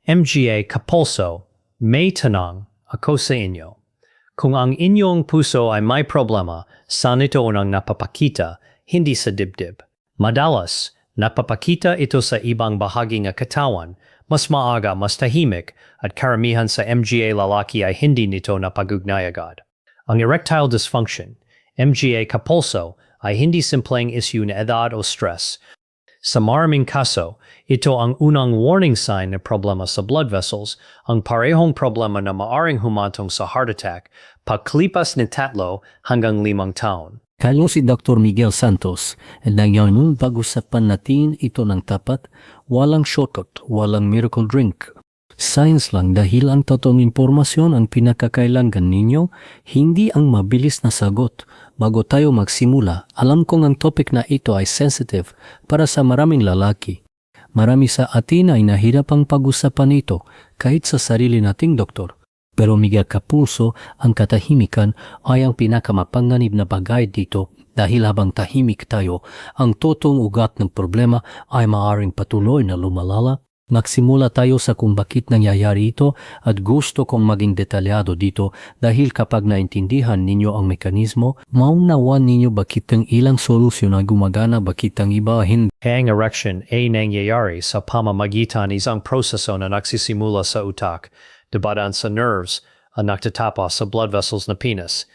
MGA Kapulso, may tanong ako sa inyo. Kung ang inyong puso ay may problema, saan ito unang napapakita, hindi sa dibdib. Madalas, napapakita ito sa ibang bahagi ng katawan, mas maaga, mas tahimik, at karamihan sa MGA lalaki ay hindi nito napag-ugnay agad. Ang erectile dysfunction, MGA Kapulso, ay hindi simpleng issue na edad o stress. Sa maraming kaso, ito ang unang warning sign na problema sa blood vessels, ang parehong problema na maaring humantong sa heart attack, pagkalipas ni 3 hanggang 5 taon. Kayo si Dr. Miguel Santos, at ngayon pag-usapan natin ito ng tapat, walang shortcut, walang miracle drink. Science lang dahil ang totoong impormasyon ang pinakakailangan ninyo, hindi ang mabilis na sagot. Bago tayo magsimula, alam kong ang topic na ito ay sensitive para sa maraming lalaki. Marami sa atin ay nahirapang pag-usapan ito kahit sa sarili nating doktor. Pero Miguel Kapulso, ang katahimikan ay ang pinakamapanganib na bagay dito dahil habang tahimik tayo, ang totoong ugat ng problema ay maaaring patuloy na lumalala. Magsimula tayo sa kung bakit nangyayari ito at gusto kong maging detalyado dito dahil kapag naintindihan ninyo ang mekanismo, maunawan ninyo bakit ang ilang solusyon ay gumagana, bakit ang iba hindi. Ang ereksyon ay nangyayari sa pamamagitan isang proseso na nagsisimula sa utak, dumadaan sa nerves, at nagtatapos sa blood vessels na penis.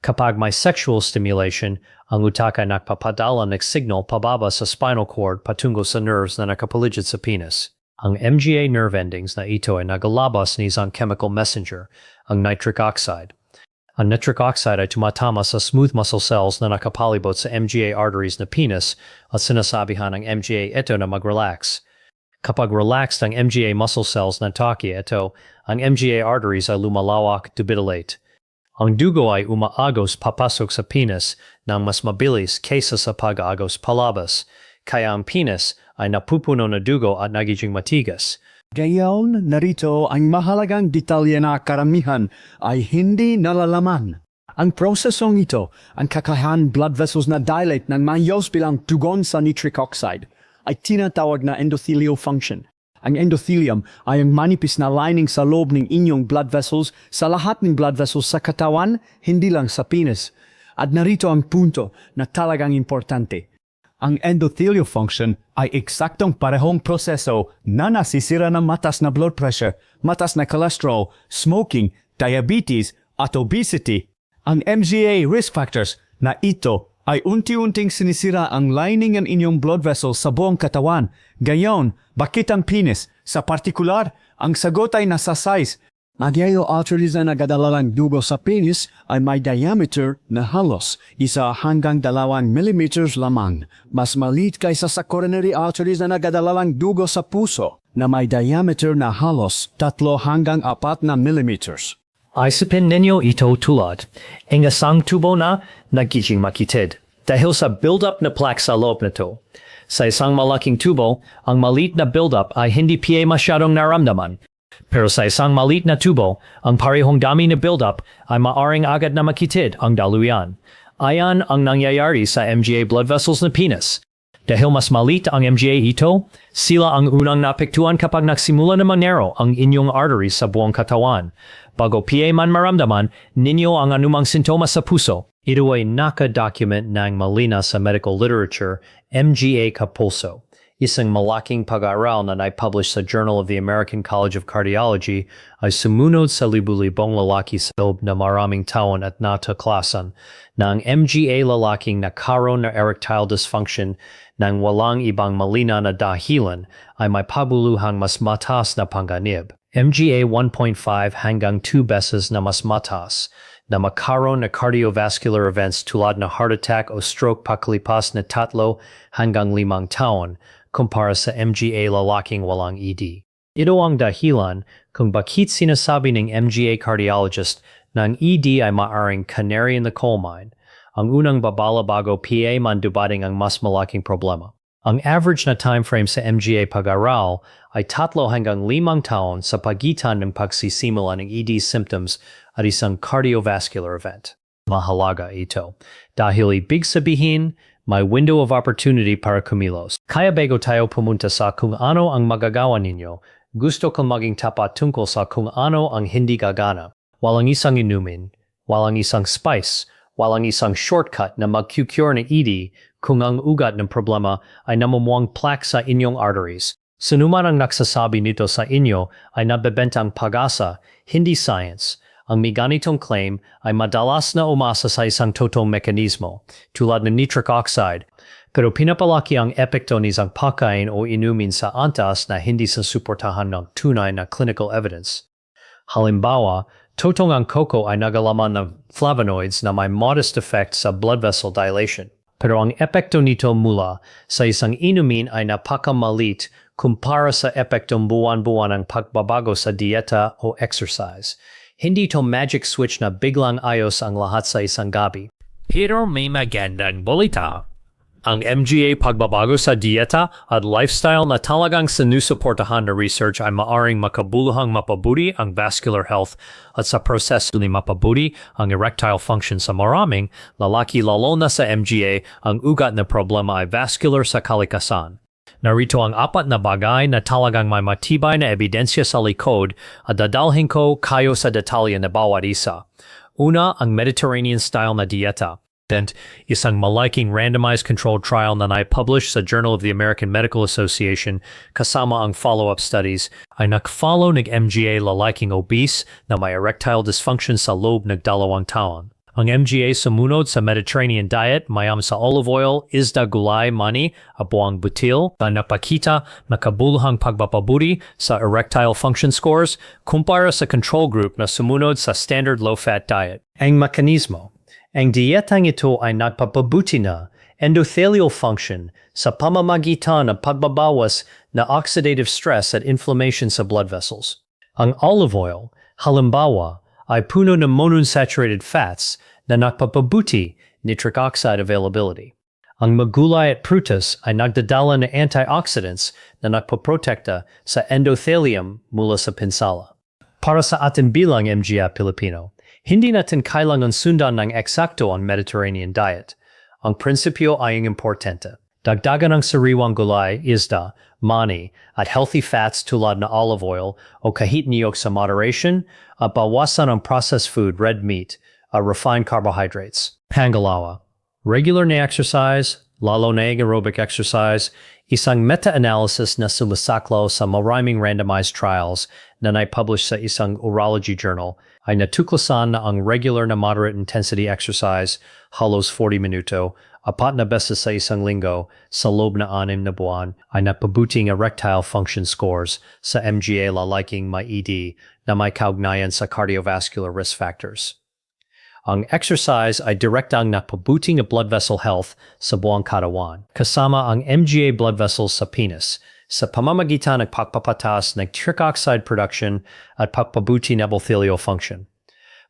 Kapag may sexual stimulation, ang utak ay nagpapadala ng signal pababa sa spinal cord patungo sa nerves na nakapaligid sa penis. Ang MGA nerve endings na ito ay nagalabas ng isang chemical messenger, ang nitric oxide. Ang nitric oxide ay tumatama sa smooth muscle cells na nakapalibot sa MGA arteries na penis at sinasabihan ng MGA ito na mag-relax. Kapag relaxed ang MGA muscle cells na taki ito, ang MGA arteries ay lumalawak, dubidelate. Ang dugo ay umaagos papasok sa penis nang mas mabilis kaysa sa pag-agos palabas, kaya ang penis ay napupuno na dugo at nagiging matigas. Gayon, narito ang mahalagang detalye na karamihan ay hindi nalalaman. Ang prosesong ito, ang kakayahan blood vessels na dilate ng mayos bilang tugon sa nitric oxide, ay tinatawag na endothelial function. Ang endothelium ay ang manipis na lining sa loob ng inyong blood vessels sa lahat ng blood vessels sa katawan, hindi lang sa penis. At narito ang punto na talagang importante. Ang endothelial function ay eksaktong parehong proseso na nasisira ng matas na blood pressure, matas na cholesterol, smoking, diabetes, at obesity. Ang MGA risk factors na ito ay unti-unting sinisira ang lining ng inyong blood vessels sa buong katawan. Gayon, bakit ang penis? Sa partikular, ang sagot ay nasa size. Magyayo arteries na nagadalalang dugo sa penis ay may diameter na halos 1 hanggang 2 millimeters lamang. Mas maliit kaysa sa coronary arteries na nagadalalang dugo sa puso na may diameter na halos 3 hanggang 4 na millimeters. Isipin ninyo ito tulad, ang isang tubo na nagiging makitid dahil sa buildup na plaque sa loob nito. Sa isang malaking tubo, ang maliit na buildup ay hindi masyadong naramdaman. Pero sa isang maliit na tubo, ang parehong dami na buildup ay maaring agad na makitid ang daluyan. Ayan ang nangyayari sa MGA blood vessels na penis. Dahil mas maliit ang MGA ito, sila ang unang naapektuhan kapag nagsimula na manero ang inyong arteries sa buong katawan. Bago man maramdaman ninyo ang anumang sintomas sa puso, ito ay naka-document ng malina sa medical literature, MGA Kapulso. Isang malaking pag-aaral na nai-publish sa Journal of the American College of Cardiology ay sumunod sa libu-libong lalaki sa loob na maraming taon at natuklasan na ang MGA lalaking nagkaroon na erectile dysfunction nang walang ibang malina na dahilan ay may pabuluhang mas mataas na panganib. MGA 1.5 hanggang 2 beses na mas mataas na makaroon na cardiovascular events tulad na heart attack o stroke pakalipas na 3 hanggang 5 taon kumpara sa MGA lalaking walang ED. Ito ang dahilan kung bakit sinasabi ng MGA cardiologist na ang ED ay maaring canary in the coal mine, ang unang babala bago man dumating ang mas malaking problema. Ang average na time frame sa MGA pag-aral ay 3 hanggang 5 taon sa pagitan ng pagsisimula ng ED symptoms at isang cardiovascular event. Mahalaga ito dahil ibig sabihin may window of opportunity para kumilos. Kaya bago tayo pumunta sa kung ano ang magagawa ninyo, Gusto kong maging tapat tungkol sa kung ano ang hindi gagana. Walang isang inumin, walang isang spice, walang isang shortcut na mag-cure ng ED kung ang ugat ng problema ay namumuang plaque sa inyong arteries. Sinuman ang nagsasabi nito sa inyo ay nabebentang pag-asa, hindi science. Ang may ganitong claim ay madalas na umasa sa isang totoong mekanismo, tulad ng nitric oxide, pero pinapalaki ang epekto ni isang pagkain o inumin sa antas na hindi sa suportahan ng tunay na clinical evidence. Halimbawa, totong ang cocoa ay nagalaman ng flavonoids na may modest effect sa blood vessel dilation. Pero ang epekto nito mula sa isang inumin ay napakamalit kumpara sa epektong buwan-buwan ng pagbabago sa dieta o exercise. Hindi to magic switch na biglang ayos ang lahat sa isang gabi. Pero may magandang balita. Ang MGA pagbabago sa dieta at lifestyle na talagang sinusuportahan na research ay maaring makabuluhang mapabuti ang vascular health at sa proseso ni mapabuti ang erectile function sa maraming, lalaki lalo na sa MGA, ang ugat na problema ay vascular sa kalikasan. Narito ang 4 na bagay na talagang may matibay na ebidensya sa likod at dadalhin ko kayo sa detalye na bawat isa. Una, ang Mediterranean style na dieta. Isang malaking randomized controlled trial na nai-publish sa Journal of the American Medical Association kasama ang follow-up studies ay nag-follow ng MGA lalaking obese na may erectile dysfunction sa loob ng 2 taon. Ang MGA sumunod sa Mediterranean diet mayam sa olive oil, isda, gulay, mani, buong butil na napakita na kabuluhang pagpapabuti sa erectile function scores kumpara sa control group na sumunod sa standard low-fat diet. Ang mekanismo. Ang dietang ito ay nagpapabuti na endothelial function sa pamamagitan ng pagbabawas na oxidative stress at inflammation sa blood vessels. Ang olive oil, halimbawa, ay puno ng monounsaturated fats na nagpapabuti nitric oxide availability. Ang magulay at prutas ay nagdadala ng antioxidants na nagpaprotekta sa endothelium mula sa pinsala. Para sa ating bilang MGA Pilipino, hindi natin kailangan sundan ng eksakto ang Mediterranean diet. Ang prinsipyo ay ang importante. Dagdagan ang sariwang gulay, isda, mani, at healthy fats tulad na olive oil o kahit niyog sa moderation at bawasan ang processed food, red meat, at refined carbohydrates. Pangalawa, regular na exercise, lalo na aerobic exercise, isang meta-analysis na sumasaklaw sa maraming randomized trials na nai-publish sa isang urology journal ay natuklasan na ang regular na moderate intensity exercise, halos 40 minuto, 4 na beses sa isang linggo, sa loob na 6 na buwan, ay napabuting erectile function scores sa MGA lalaking may ED na may kaugnayan sa cardiovascular risk factors. Ang exercise ay direktang napabuting ang blood vessel health sa buong katawan, kasama ang MGA blood vessels sa penis, sa pamamagitan ng pagpapatas ng nitric oxide production at pagpabuti ng endothelial function.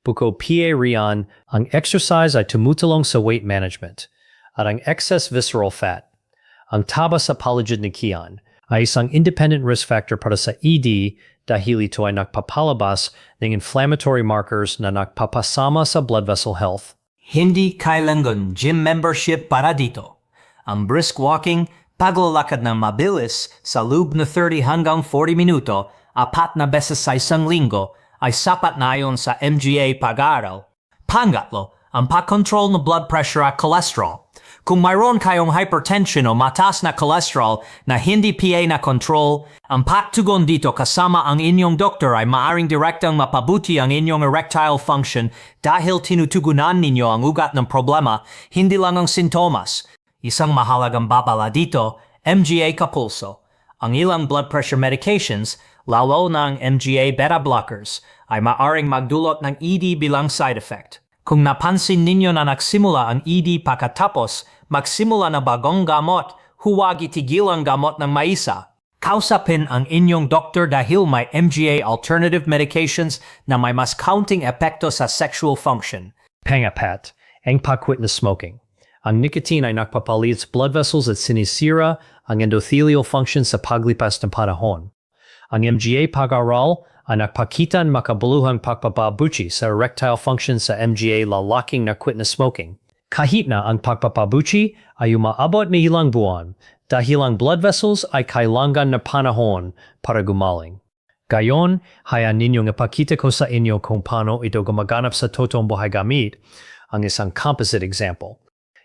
Bukod pa riyan, ang exercise ay tumutulong sa weight management at ang excess visceral fat. Ang taba sa paligid ng kiyan ay isang independent risk factor para sa ED dahil ito ay nagpapalabas ng inflammatory markers na nagpapasama sa blood vessel health. Hindi kailangan gym membership para dito. Ang brisk walking, paglalakad ng mabilis sa loob na 30 hanggang 40 minuto, 4 na beses sa isang linggo, ay sapat na ayon sa MGA pag-aaral. Pangatlo, ang pag-control ng blood pressure at cholesterol. Kung mayroon kayong hypertension o mataas na cholesterol na hindi PA na control, ang pagtugon dito kasama ang inyong doktor ay maaring direktang mapabuti ang inyong erectile function dahil tinutugunan ninyo ang ugat ng problema, hindi lang ang sintomas. Isang mahalagang babala dito, MGA kapulso. Ang ilang blood pressure medications, lalo na ang MGA beta blockers, ay maaring magdulot ng ED bilang side effect. Kung napansin ninyo na nagsimula ang ED pagkatapos magsimula na bagong gamot, huwag itigil ang gamot ng maisa. Kausapin ang inyong doktor dahil may MGA alternative medications na may mas counting epekto sa sexual function. Pangapat, ang pagquit na smoking. Ang nicotine ay nagpapalit sa blood vessels at sinisira ang endothelial function sa paglipas ng panahon. Ang MGA pag-aral ay nagpakita ng makabuluhang pagpapabuti sa erectile function sa MGA lalaking na quit na smoking. Kahit na ang pagpapabuti ay umaabot ng ilang buwan dahil ang blood vessels ay kailangan na panahon para gumaling. Gayon, hayaan ninyong ipakita ko sa inyo kung paano ito gumaganap sa totoong buhay gamit ang isang composite example.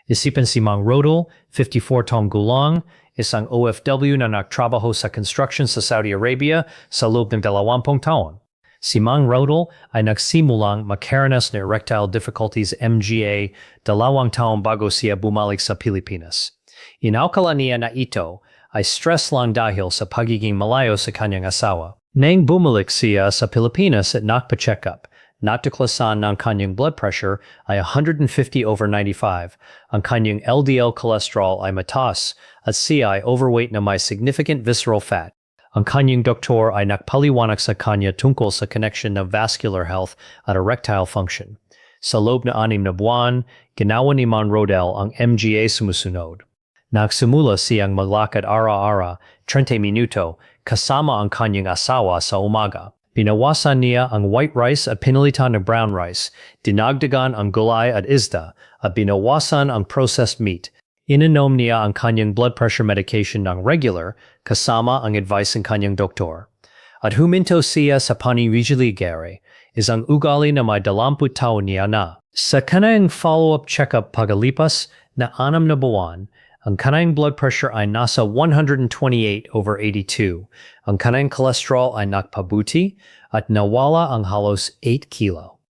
Isipin si Mang Rodel, 54 taong gulang, isang OFW na nagtrabaho sa construction sa Saudi Arabia sa loob ng 20 taon. Si Mang Rodel ay nagsimulang makaranas ng erectile difficulties MGA 2 taon bago siya bumalik sa Pilipinas. Inaukala niya na ito ay stress lang dahil sa pagiging malayo sa kanyang asawa. Nang bumalik siya sa Pilipinas at nagpa-check-up, natuklasan ng kanyang blood pressure ay 150/95, ang kanyang LDL cholesterol ay mataas at siya ay overweight na may significant visceral fat. Ang kanyang doktor ay nagpaliwanag sa kanya tungkol sa connection ng vascular health at erectile function. Sa loob na 6 na buwan, ginawa ni Mang Rodel ang MGA sumusunod. Nagsimula siyang maglakad ara-ara 30 minuto kasama ang kanyang asawa sa umaga. Binawasan niya ang white rice at pinalitan ng brown rice, dinagdagan ang gulay at isda, at binawasan ang processed meat. Ininom niya ang kanyang blood pressure medication ng regular kasama ang advice ng kanyang doktor. At huminto siya sa paniniwiligare, isang ugali na may 20 taon niya na. Sa kanyang follow-up check-up pagalipas na 6 na buwan, ang kanyang blood pressure ay nasa 128/82. Ang kanyang cholesterol ay nagpabuti at nawala ang halos 8 kilo.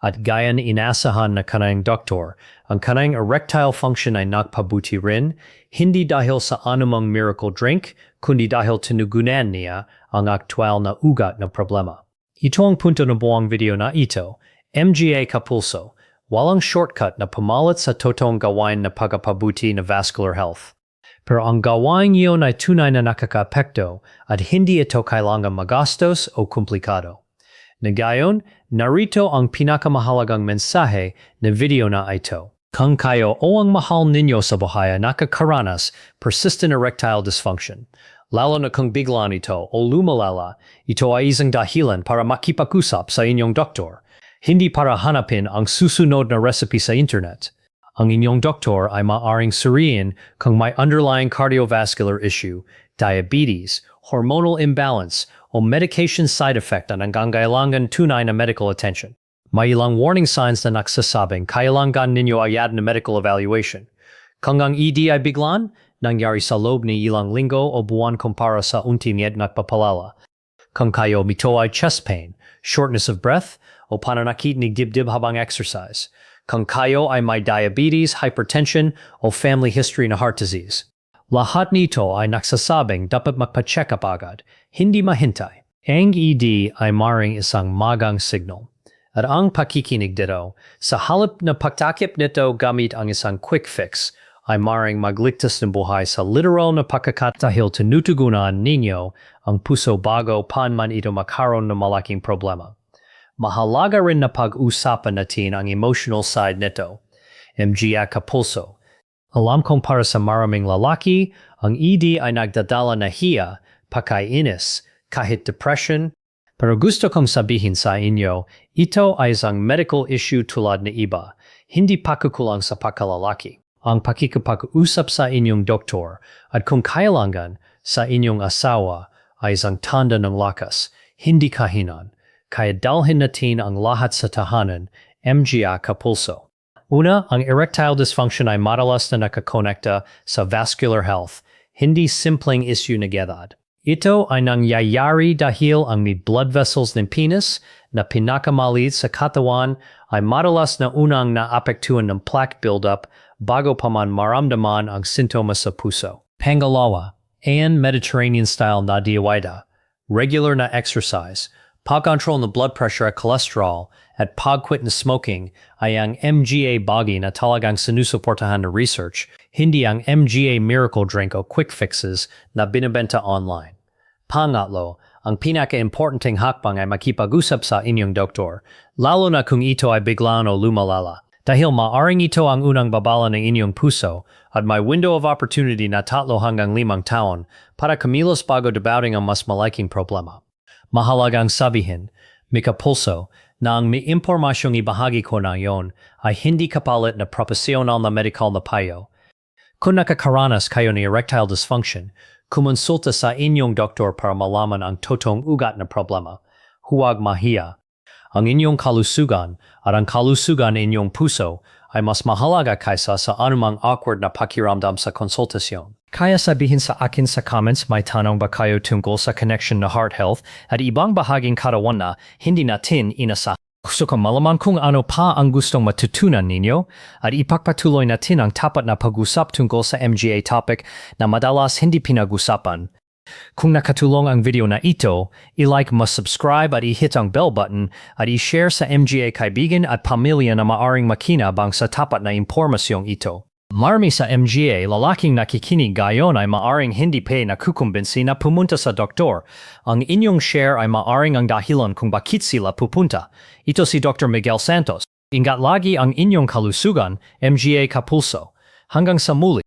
At gaya na inasahan na kanyang doktor, ang kanyang erectile function ay nagpabuti rin, hindi dahil sa anumang miracle drink, kundi dahil tinugunan niya ang aktwal na ugat ng problema. Ito ang punto ng buong video na ito, MGA kapulso. Walang shortcut na pumalit sa totoong gawain na pagpapabuti na vascular health. Pero ang gawain iyon ay tunay na nakakaapekto at hindi ito kailangan magastos o komplikado. Ngayon, narito ang pinakamahalagang mensahe na video na ito. Kung kayo o ang mahal ninyo sa buhay ay nakakaranas persistent erectile dysfunction, lalo na kung biglaan ito o lumalala, ito ay isang dahilan para makipag-usap sa inyong doktor. Hindi para hanapin ang susunod na recipe sa internet. Ang inyong doktor ay maaaring suriin kung may underlying cardiovascular issue, diabetes, hormonal imbalance, o medication side effect na nangangailangan tunay na medical attention. May ilang warning signs na nagsasabing kailangan ninyo agad na medical evaluation. Kung ang ED ay biglaan, nangyari sa loob ni ilang linggo o buwan kumpara sa unti-niyad nagpapalala. Kung kayo mito ay chest pain, shortness of breath, o pananakit ni dibdib habang exercise. Kung kayo ay may diabetes, hypertension, o family history na heart disease. Lahat nito ay nagsasabing dapat magpa-check up agad, hindi mahintay. Ang ED ay maring isang magang signal. At ang pakikinig dito, sa halip na pagtakip nito gamit ang isang quick fix, ay maring magligtas ng buhay sa literal na pagkakatahil tinutugunan ninyo ang puso bago pan man ito makaroon ng malaking problema. Mahalaga rin na pag-usapan natin ang emotional side nito, MGA kapulso. Alam kong para sa maraming lalaki, ang ED ay nagdadala na hiya, pakainis, kahit depression, pero gusto kong sabihin sa inyo, ito ay isang medical issue tulad na iba, hindi pakukulang sa pagkalalaki. Ang pakikipag-usap sa inyong doktor at kung kailangan sa inyong asawa ay isang tanda ng lakas, hindi kahinan. Kaya dalhin natin ang lahat sa tahanan, MGA kapulso. Una, ang erectile dysfunction ay madalas na nakakonekta sa vascular health, hindi simpleng issue na edad. Ito ay nangyayari dahil ang may blood vessels ng penis na pinakamaliit sa katawan ay madalas na unang naapektuhan ng plaque buildup bago pa man maramdaman ang sintomas sa puso. Pangalawa, and Mediterranean-style na dieta, regular na exercise, pag-control ng blood pressure at cholesterol, at pag-quit na smoking ay ang MGA bagay na talagang sinusuportahan na research, hindi ang MGA miracle drink o quick fixes na binibenta online. Pangatlo, ang pinaka-importanting hakbang ay makipag-usap sa inyong doktor, lalo na kung ito ay biglaan o lumalala. Dahil maaring ito ang unang babala ng inyong puso at may window of opportunity na 3 hanggang 5 taon para kumilos bago debuting ang mas malaking problema. Mahalagang sabihin, Mikapulso, na ang may impormasyong ibahagi ko na yon ay hindi kapalit na profesional na medical na payo. Kung nakakaranas kayo ng erectile dysfunction, Kumonsulta sa inyong doktor para malaman ang totoong ugat na problema. Huwag mahiya. Ang inyong kalusugan at ang kalusugan inyong puso ay mas mahalaga kaysa sa anumang awkward na pakiramdam sa konsultasyon. Kaya sabihin sa akin sa comments may tanong ba kayo tungkol sa connection na heart health at ibang bahaging katawan na hindi natin inasahan. Gusto kong malaman kung ano pa ang gustong matutunan ninyo at ipagpatuloy natin ang tapat na pag-usap tungkol sa MGA topic na madalas hindi pinag-usapan. Kung nakatulong ang video na ito, i-like mo, subscribe at i-hit ang bell button at i-share sa MGA kaibigan at pamilya na maaring makinabang sa tapat na impormasyong ito. Marami sa MGA lalaking nakikinig gayon ay maaring hindi pa nakukumbinsi na pumunta sa doktor. Ang inyong share ay maaring ang dahilan kung bakit sila pupunta. Ito si Dr. Miguel Santos. Ingat lagi ang inyong kalusugan, MGA Kapulso. Hanggang sa muli.